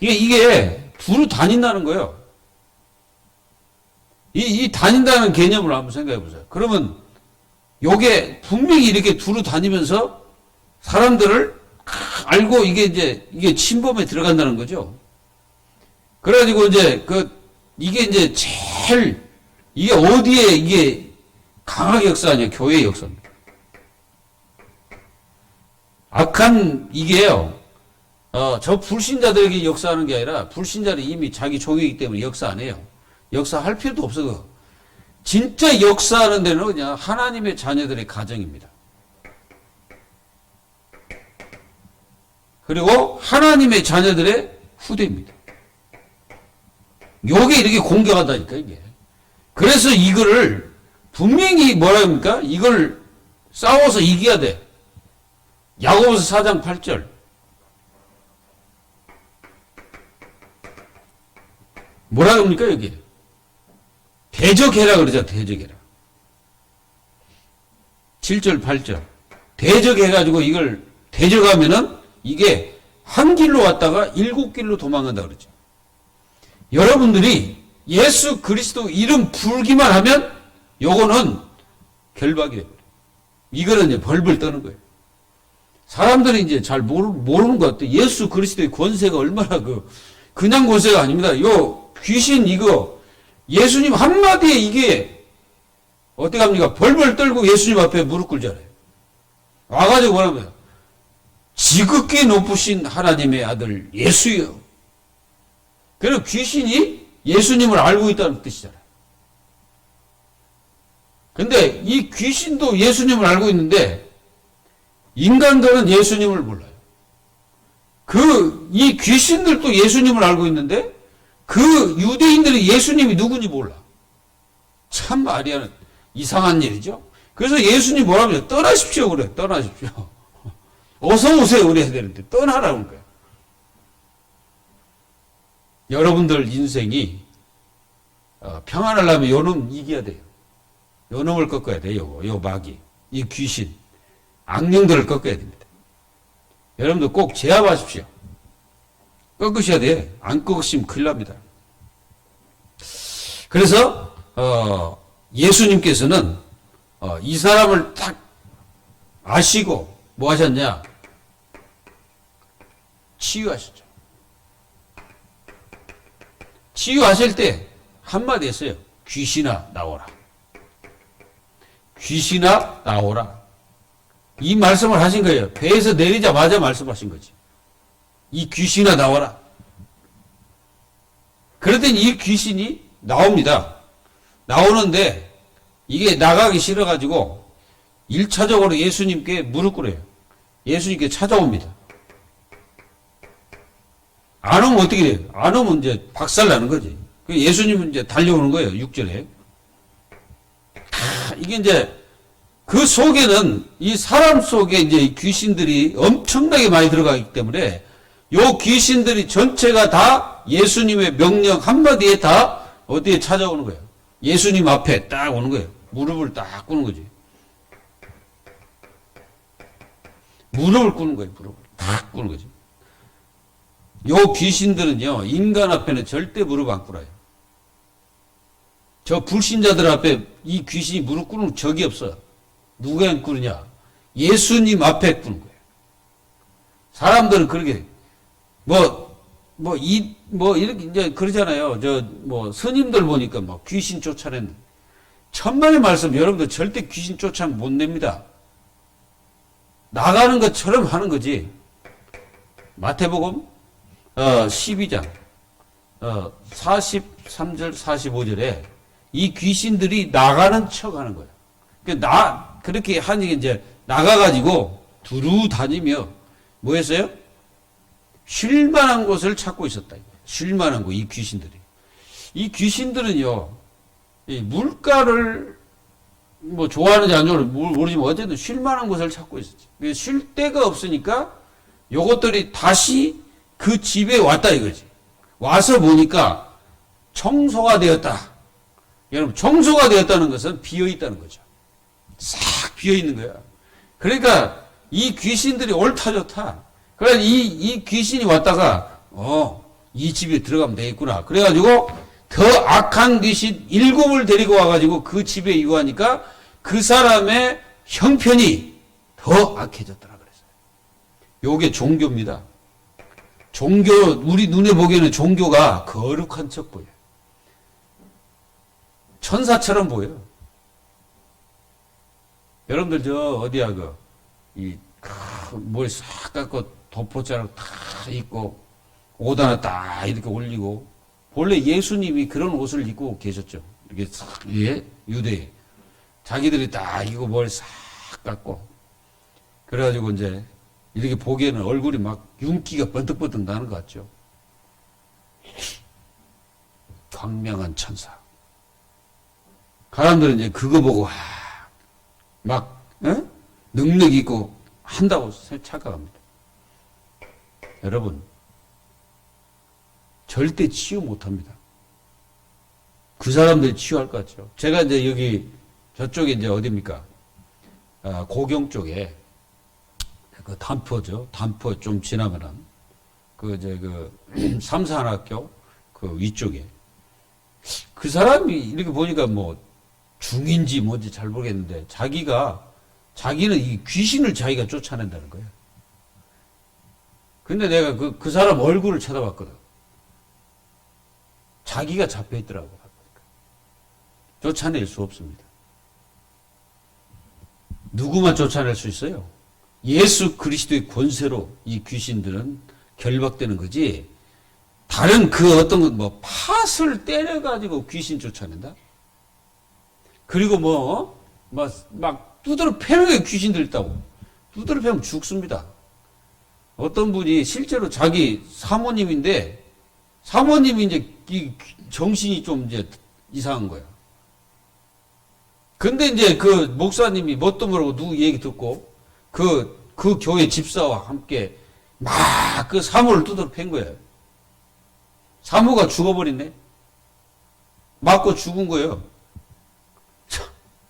이게 두루 다닌다는 거예요. 이 다닌다는 개념을 한번 생각해 보세요. 그러면 요게 분명히 이렇게 두루 다니면서 사람들을 알고 이게 침범에 들어간다는 거죠. 그래가지고 이게 이제 제일, 이게 어디에 이게 강하게 역사하냐? 교회의 역사입니다. 악한 이게요, 저 불신자들에게 역사하는 게 아니라 불신자는 이미 자기 종이기 때문에 역사 안 해요. 역사할 필요도 없어. 진짜 역사하는 데는 그냥 하나님의 자녀들의 가정입니다. 그리고 하나님의 자녀들의 후대입니다. 요게 이렇게 공격한다니까, 이게. 그래서 이거를 분명히 뭐라 합니까? 이걸 싸워서 이겨야 돼. 야고보서 4장 8절. 뭐라 합니까, 여기? 대적해라 그러죠, 대적해라. 7절, 8절. 대적해가지고 이걸 대적하면은 이게 한 길로 왔다가 7길로 도망간다 그러죠. 여러분들이 예수 그리스도 이름 불기만 하면 요거는 결박이 돼버려요. 이거는 이제 벌벌 떠는 거예요. 사람들이 이제 잘 모르는 것 같아요. 예수 그리스도의 권세가 얼마나 그냥 권세가 아닙니다. 요 귀신 이거 예수님 한마디에 이게 어떻게 합니까? 벌벌 떨고 예수님 앞에 무릎 꿇잖아요. 와가지고 뭐라고요? 지극히 높으신 하나님의 아들 예수여. 그리고 귀신이 예수님을 알고 있다는 뜻이잖아요. 근데 이 귀신도 예수님을 알고 있는데 인간들은 예수님을 몰라요. 이 귀신들도 예수님을 알고 있는데 그 유대인들이 예수님이 누군지 몰라. 참 말이 이상한 일이죠. 그래서 예수님 뭐라고요? 떠나십시오 그래. 떠나십시오. 어서 오세요 그래야 되는데 떠나라는 거예요. 여러분들 인생이 평안하려면 요놈 이겨야 돼요. 요놈을 꺾어야 돼요. 요 마귀, 이 귀신, 악령들을 꺾어야 됩니다. 여러분들 꼭 제압하십시오. 꺾으셔야 돼. 안 꺾으시면 큰일 납니다. 그래서 예수님께서는 이 사람을 딱 아시고 뭐 하셨냐? 치유하셨죠. 치유하실 때 한마디 했어요. 귀신아 나오라. 귀신아 나오라. 이 말씀을 하신 거예요. 배에서 내리자마자 말씀하신 거지. 이 귀신아 나와라. 그랬더니 이 귀신이 나옵니다. 나오는데 이게 나가기 싫어가지고 1차적으로 예수님께 무릎 꿇어요. 예수님께 찾아옵니다. 안 오면 어떻게 돼요? 안 오면 이제 박살나는 거지. 예수님은 이제 달려오는 거예요. 6절에. 이게 이제 그 속에는 이 사람 속에 이제 귀신들이 엄청나게 많이 들어가기 때문에 요 귀신들이 전체가 다 예수님의 명령 한마디에 다 어디에 찾아오는 거예요. 예수님 앞에 딱 오는 거예요. 무릎을 딱 꿇는 거지. 무릎을 꿇는 거예요. 무릎을 딱 꿇는 거지. 요 귀신들은요, 인간 앞에는 절대 무릎 안 꿇어요. 저 불신자들 앞에 이 귀신이 무릎 꿇는 적이 없어요. 누가 꿇느냐? 예수님 앞에 꿇는 거예요. 사람들은 그렇게, 이렇게 이제 그러잖아요. 스님들 보니까 귀신 쫓아내는. 천만의 말씀, 여러분들 절대 귀신 쫓아내면 못 냅니다. 나가는 것처럼 하는 거지. 마태복음 12장 43절 45절에 이 귀신들이 나가는 척 하는 거예요. 그렇게 하니 이제 나가가지고 두루 다니며 뭐 했어요? 쉴만한 곳을 찾고 있었다. 쉴만한 곳, 이 귀신들이. 이 귀신들은요, 이 물가를 좋아하는지 안 좋아하는지 모르지만 어쨌든 쉴만한 곳을 찾고 있었지. 쉴 데가 없으니까 요것들이 다시 그 집에 왔다 이거지. 와서 보니까 청소가 되었다. 여러분, 청소가 되었다는 것은 비어있다는 거죠. 싹 비어있는 거야. 그러니까 이 귀신들이 옳다 좋다. 그래 이 귀신이 왔다가 이 집에 들어가면 되겠구나. 그래가지고 더 악한 귀신 7을 데리고 와가지고 그 집에 유하니까 그 사람의 형편이 더 악해졌더라 그랬어요. 요게 종교입니다. 종교, 우리 눈에 보기에는 종교가 거룩한 척 보여요. 천사처럼 보여요. 여러분들 어디야 머리 싹 깎고 도포자락 다 입고 옷 하나 딱 이렇게 올리고, 본래 예수님이 그런 옷을 입고 계셨죠. 이렇게 싹, 예? 유대에. 자기들이 딱 이거 머리 싹 깎고. 그래가지고 이제 이렇게 보기에는 얼굴이 막 윤기가 번뜩번뜩 나는 것 같죠. 광명한 천사. 사람들은 이제 그거 보고, 능력 있고 한다고 착각합니다. 여러분, 절대 치유 못 합니다. 그 사람들이 치유할 것 같죠. 제가 이제 저쪽에 이제 어디입니까? 고경 쪽에, 그 단포죠. 단포 좀 지나면은, 삼산학교 그 위쪽에. 그 사람이 이렇게 보니까 중인지 뭔지 잘 모르겠는데, 자기는 이 귀신을 자기가 쫓아낸다는 거예요. 근데 내가 그 사람 얼굴을 쳐다봤거든. 자기가 잡혀 있더라고. 쫓아낼 수 없습니다. 누구만 쫓아낼 수 있어요? 예수 그리스도의 권세로 이 귀신들은 결박되는 거지. 다른 어떤 팥을 때려가지고 귀신 쫓아낸다? 그리고 막 두드러 패는 게 귀신들 있다고. 두드러 패면 죽습니다. 어떤 분이 실제로 자기 사모님인데, 사모님이 이제 정신이 좀 이제 이상한 거야. 근데 이제 그 목사님이 뭣도 모르고 누구 얘기 듣고 그 교회 집사와 함께 막 그 사모를 두드러 팬 거예요. 사모가 죽어버렸네. 맞고 죽은 거예요.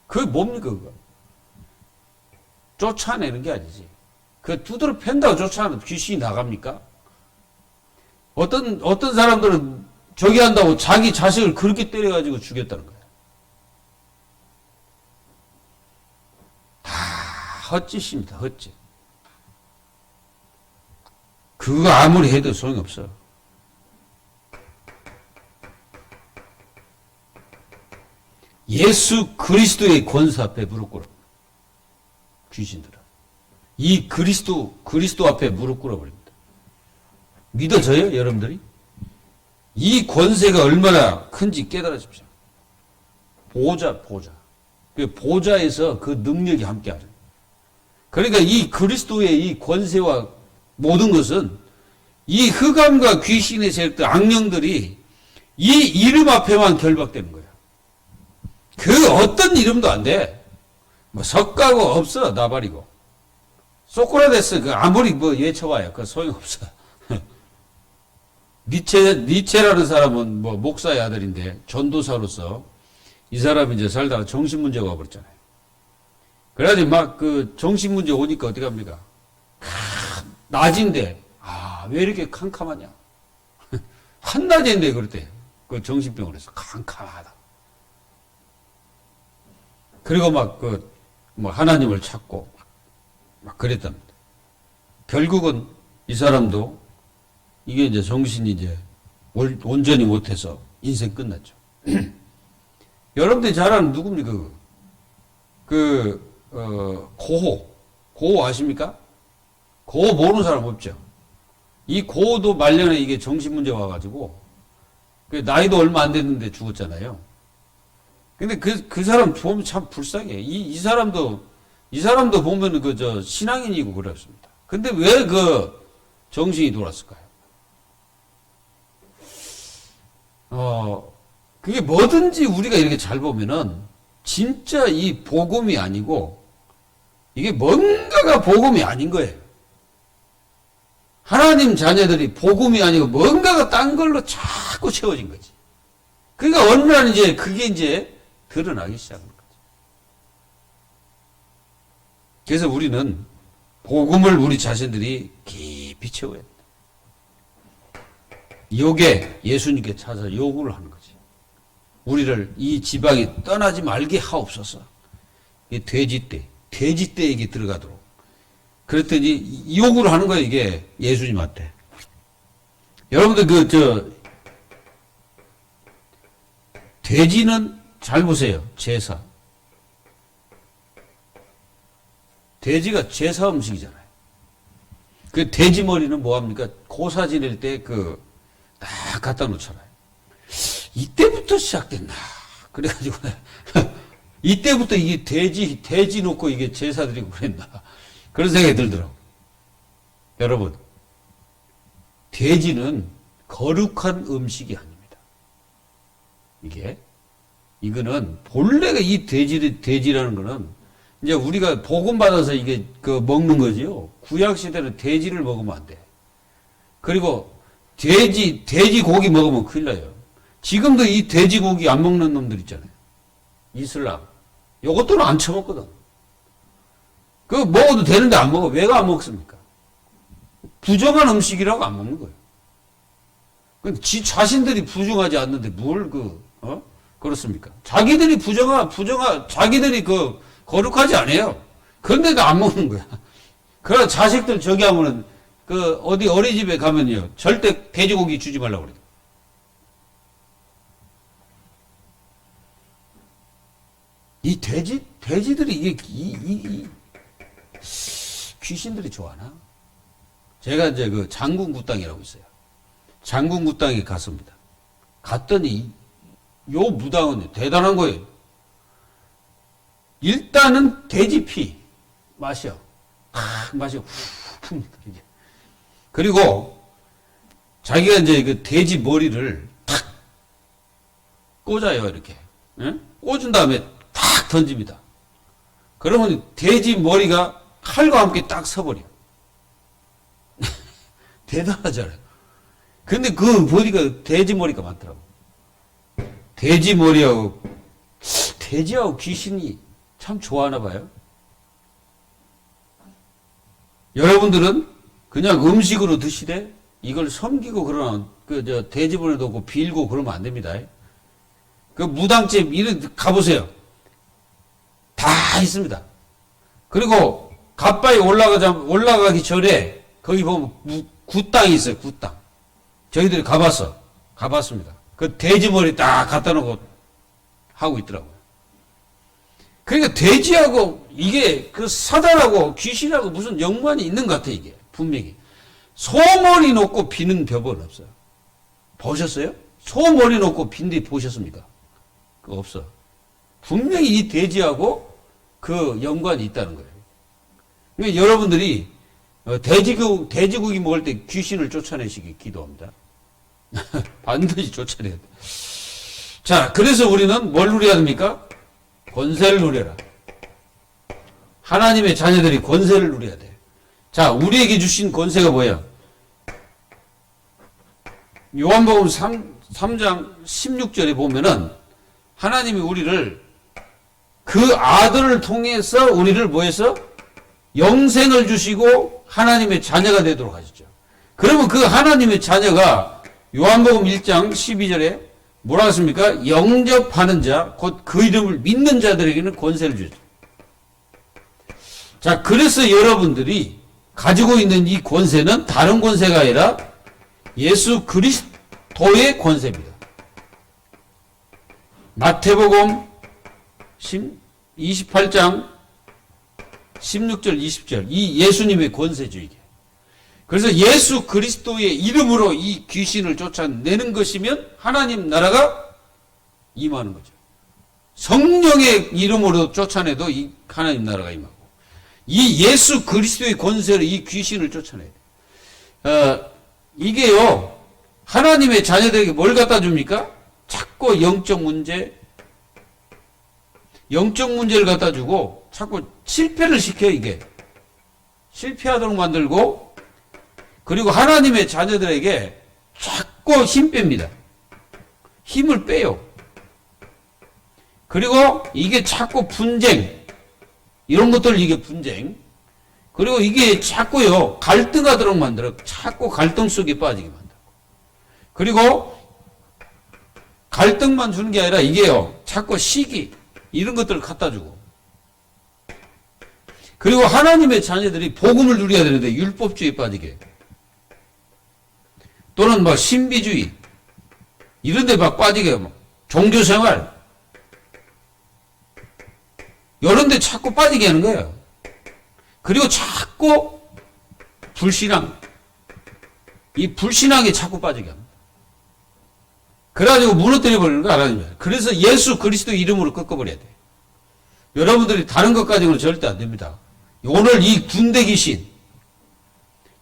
그게 뭡니까, 그거? 쫓아내는 게 아니지. 그 두드러 팬다고 쫓아내면 귀신이 나갑니까? 어떤 사람들은 저기 한다고 자기 자식을 그렇게 때려가지고 죽였다는 거예요. 다 헛짓입니다, 헛짓. 그거 아무리 해도 소용이 없어. 예수 그리스도의 권세 앞에 무릎 꿇어. 귀신들은. 이 그리스도 앞에 무릎 꿇어 버립니다. 믿어져요, 여러분들이? 이 권세가 얼마나 큰지 깨달으십시오. 보좌. 그 보좌에서 그 능력이 함께하죠. 그러니까 이 그리스도의 이 권세와 모든 것은 이 흑암과 귀신의 세력들, 악령들이 이 이름 앞에만 결박되는 거예요. 그 어떤 이름도 안 돼. 석가고 없어, 나발이고. 소크라테스, 아무리 외쳐봐요. 그 소용없어. 니체라는 사람은 목사의 아들인데, 전도사로서 이 사람이 이제 살다가 정신문제가 와버렸잖아요. 그래가지고 막 정신문제 오니까 어떻게 합니까? 낮인데, 왜 이렇게 캄캄하냐? 한낮인데 그랬대. 그 정신병을 해서 캄캄하다. 그리고 하나님을 찾고, 막 그랬답니다. 결국은 이 사람도 이게 이제 정신이 이제 온전히 못해서 인생 끝났죠. 여러분들이 잘 아는 누굽니까? 고호 아십니까? 고호 모르는 사람 없죠. 이 고호도 말년에 이게 정신문제 와가지고, 나이도 얼마 안 됐는데 죽었잖아요. 근데 그 사람 보면 참 불쌍해. 이 사람도 보면은 신앙인이고 그랬습니다. 근데 왜 정신이 돌았을까요? 그게 뭐든지 우리가 이렇게 잘 보면은 진짜 이 복음이 아니고 이게 뭔가가 복음이 아닌 거예요. 하나님 자녀들이 복음이 아니고 뭔가가 딴 걸로 자꾸 채워진 거지. 그러니까 어느 날 그게 이제 드러나기 시작한 거죠. 그래서 우리는 복음을 우리 자신들이 깊이 채워야 된다. 요게 예수님께 찾아서 요구를 하는 거지. 우리를 이 지방에 떠나지 말게 하옵소서. 이 돼지떼, 돼지 떼에게 들어가도록. 그랬더니 요구를 하는 거예요, 이게 예수님한테. 여러분들 돼지는 잘 보세요. 제사. 돼지가 제사 음식이잖아요. 그 돼지 머리는 뭐합니까? 고사 지낼 때 딱 갖다 놓잖아요. 이때부터 시작됐나. 그래가지고, 이때부터 이게 돼지 놓고 이게 제사 드리고 그랬나. 그런 생각이 들더라고요. 여러분, 돼지는 거룩한 음식이 아닙니다. 이거는 본래가 이 돼지라는 거는 이제 우리가 복음 받아서 이게 먹는 거지요. 구약 시대는 돼지를 먹으면 안 돼. 그리고 돼지 고기 먹으면 큰일 나요. 지금도 이 돼지고기 안 먹는 놈들 있잖아요. 이슬람. 요것들은 안 처먹거든. 그거 먹어도 되는데 안 먹어. 왜가 안 먹습니까? 부정한 음식이라고 안 먹는 거예요. 지 자신들이 부정하지 않는데 그렇습니까? 자기들이 자기들이 거룩하지 않아요. 그런데도 안 먹는 거야. 그러나 자식들 저기 하면은, 어디 어린이집에 가면요. 절대 돼지고기 주지 말라고 그래요. 이 돼지들이 이 귀신들이 좋아하나? 제가 이제 장군구 땅이라고 있어요. 장군구 땅에 갔습니다. 갔더니 요 무당은 대단한 거예요. 일단은 돼지 피 마셔. 마셔. 그리고 자기가 이제 돼지 머리를 탁 꽂아요, 이렇게. 응? 꽂은 다음에 탁 던집니다. 그러면 돼지 머리가 칼과 함께 딱 서버려. 대단하잖아요. 근데 그 머리가 돼지 머리가 많더라고. 돼지 머리하고 돼지하고 귀신이 참 좋아하나 봐요. 여러분들은 그냥 음식으로 드시되 이걸 섬기고 그러나 돼지 머리도 없고 빌고 그러면 안 됩니다. 무당집 이런 가보세요. 다 있습니다. 그리고 갓바위 올라가기 전에 거기 보면 굿땅이 있어요. 굿땅. 저희들이 가봤습니다. 그 돼지 머리 딱 갖다 놓고 하고 있더라고요. 그러니까 돼지하고 이게 사단하고 귀신하고 무슨 연관이 있는 것 같아, 이게. 분명히. 소머리 놓고 비는 벼벌 없어요. 보셨어요? 소머리 놓고 빈데 보셨습니까? 그거 없어. 분명히 이 돼지하고 연관이 있다는 거예요. 그러니까 여러분들이 돼지고기 먹을 때 귀신을 쫓아내시기 기도합니다. 반드시 쫓아내야 돼. 자, 그래서 우리는 뭘 누려야 됩니까? 권세를 누려라. 하나님의 자녀들이 권세를 누려야 돼. 자, 우리에게 주신 권세가 뭐야? 요한복음 3장 16절에 보면은 하나님이 우리를 그 아들을 통해서 우리를 뭐해서 영생을 주시고 하나님의 자녀가 되도록 하셨죠. 그러면 그 하나님의 자녀가 요한복음 1장 12절에 뭐라 했습니까? 영접하는 자, 곧 그 이름을 믿는 자들에게는 권세를 주죠. 자, 그래서 여러분들이 가지고 있는 이 권세는 다른 권세가 아니라 예수 그리스도의 권세입니다. 마태복음 28장 16절 20절 이 예수님의 권세죠, 이게. 그래서 예수 그리스도의 이름으로 이 귀신을 쫓아내는 것이면 하나님 나라가 임하는 거죠. 성령의 이름으로 쫓아내도 이 하나님 나라가 임하고, 이 예수 그리스도의 권세로 이 귀신을 쫓아내야 돼. 이게요, 하나님의 자녀들에게 뭘 갖다 줍니까? 자꾸 영적 문제를 갖다 주고 자꾸 실패를 시켜. 이게 실패하도록 만들고, 그리고 하나님의 자녀들에게 자꾸 힘 뺍니다. 힘을 빼요. 그리고 이게 자꾸 분쟁, 이런 것들, 이게 분쟁. 그리고 이게 자꾸요 갈등하도록 만들어. 자꾸 갈등 속에 빠지게 만들고. 그리고 갈등만 주는 게 아니라 이게요 자꾸 시기, 이런 것들을 갖다 주고. 그리고 하나님의 자녀들이 복음을 누려야 되는데 율법주의에 빠지게. 또는 막 신비주의. 이런 데 막 빠지게. 막 종교생활. 이런 데 자꾸 빠지게 하는 거예요. 그리고 자꾸 불신앙. 이 불신앙에 자꾸 빠지게 합니다. 그래가지고 무너뜨려버리는 거 알아요. 그래서 예수 그리스도 이름으로 꺾어버려야 돼. 여러분들이 다른 것 가지고는 절대 안 됩니다. 오늘 이 군대 귀신.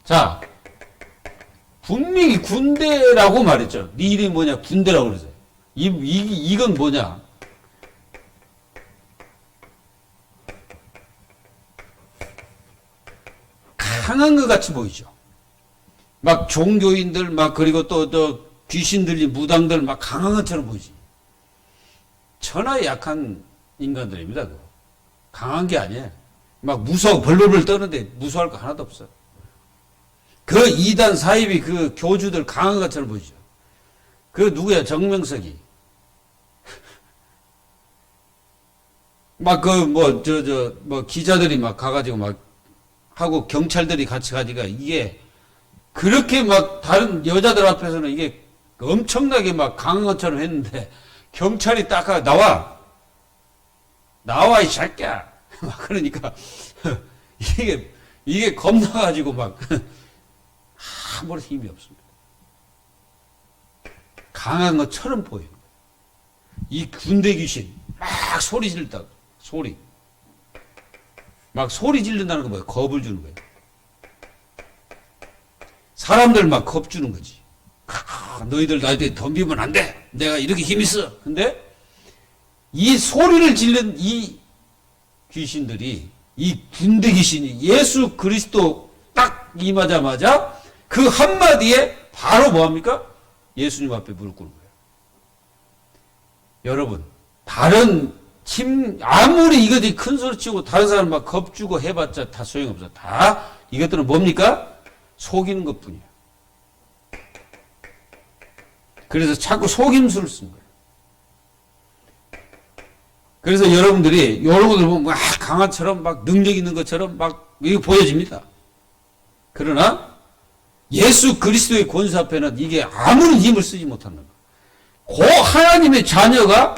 자, 분명히 군대라고 말했죠. 네 이름이 뭐냐? 군대라고 그러세요. 이건 뭐냐? 강한 것 같이 보이죠. 막 종교인들, 막 그리고 또 귀신 들린 무당들 막 강한 것처럼 보이지. 천하에 약한 인간들입니다. 그거. 강한 게 아니에요. 막 무서워 벌벌벌 떠는데 무서워할 거 하나도 없어. 그 이단 사이비 그 교주들 강한 것처럼 보이죠. 그 누구야? 정명석이. 막 뭐 기자들이 막 가가지고 막 하고 경찰들이 같이 가지고 이게 그렇게 막 다른 여자들 앞에서는 이게 엄청나게 막 강한 것처럼 했는데 경찰이 딱 하고 나와 이 새끼야. 막 그러니까 이게 겁나가지고 막 아무런 힘이 없습니다. 강한 것처럼 보여요. 이 군대 귀신 막 소리 지른다고. 소리. 막 소리 지른다는 거 뭐예요? 겁을 주는 거예요. 사람들 막 겁주는 거지. 너희들 나한테 덤비면 안 돼. 내가 이렇게 힘 있어. 근데 이 소리를 지른 이 귀신들이 이 군대 귀신이 예수 그리스도 딱 임하자마자 그 한마디에 바로 뭐합니까? 예수님 앞에 무릎 꿇는 거예요. 여러분, 아무리 이것들이 큰 소리 치고 다른 사람 막 겁주고 해봤자 다 소용없어. 다 이것들은 뭡니까? 속이는 것 뿐이에요. 그래서 자꾸 속임수를 쓴 거예요. 그래서 여러분들이 이런 것들 보면 막 강화처럼 막 능력 있는 것처럼 막 이게 보여집니다. 그러나 예수 그리스도의 권세 앞에는 이게 아무런 힘을 쓰지 못하는 거예요. 그 하나님의 자녀가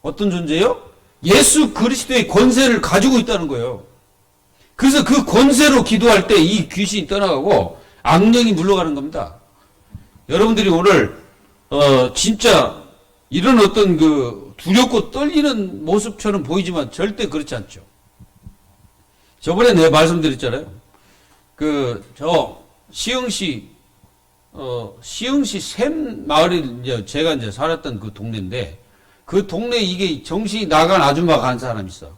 어떤 존재요? 예수 그리스도의 권세를 가지고 있다는 거예요. 그래서 그 권세로 기도할 때 이 귀신이 떠나가고 악령이 물러가는 겁니다. 여러분들이 오늘 진짜 이런 어떤 그 두렵고 떨리는 모습처럼 보이지만 절대 그렇지 않죠. 저번에 내가 말씀드렸잖아요. 시흥시 샘 마을에 제가 이제 살았던 그 동네인데 그 동네에 이게 정신이 나간 아줌마가 간 사람이 있어.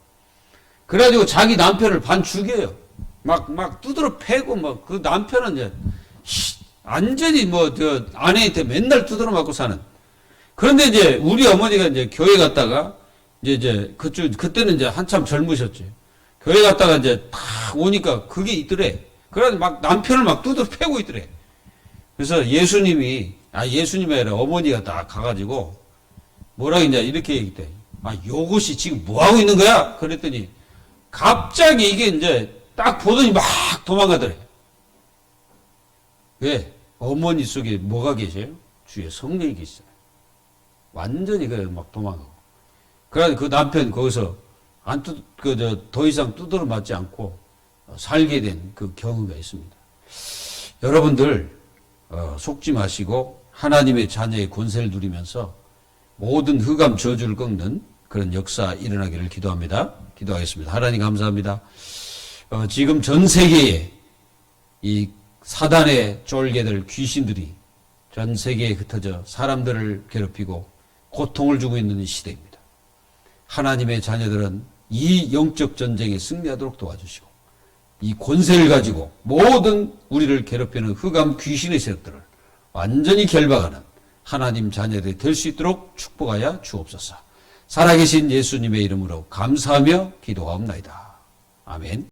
그래가지고 자기 남편을 반 죽여요. 막 두드러 패고 그 남편은 이제 완전히 아내한테 맨날 두드러 맞고 사는. 그런데 이제 우리 어머니가 이제 교회 갔다가 그때는 이제 한참 젊으셨지. 교회 갔다가 이제 탁 오니까 그게 있더래. 그래서 막 남편을 막 두드러 패고 있더래. 그래서 예수님이 아니라 어머니가 딱 가가지고 뭐라 했냐 이렇게 얘기했대. 요것이 지금 뭐 하고 있는 거야? 그랬더니 갑자기 이게 이제 딱 보더니 막 도망가더래. 왜? 어머니 속에 뭐가 계세요? 주의 성령이 계시잖아요. 완전히 막 도망가고. 그래서 그 남편 거기서 더 이상 두드러 맞지 않고 살게 된 그 경우가 있습니다. 여러분들 속지 마시고 하나님의 자녀의 권세를 누리면서 모든 흑암 저주를 꺾는 그런 역사 일어나기를 기도합니다. 기도하겠습니다. 하나님 감사합니다. 지금 전 세계에 이 사단의 쫄개들 귀신들이 전 세계에 흩어져 사람들을 괴롭히고 고통을 주고 있는 이 시대입니다. 하나님의 자녀들은 이 영적 전쟁에 승리하도록 도와주시고 이 권세를 가지고 모든 우리를 괴롭히는 흑암 귀신의 세력들을 완전히 결박하는 하나님 자녀들이 될 수 있도록 축복하여 주옵소서. 살아계신 예수님의 이름으로 감사하며 기도하옵나이다. 아멘.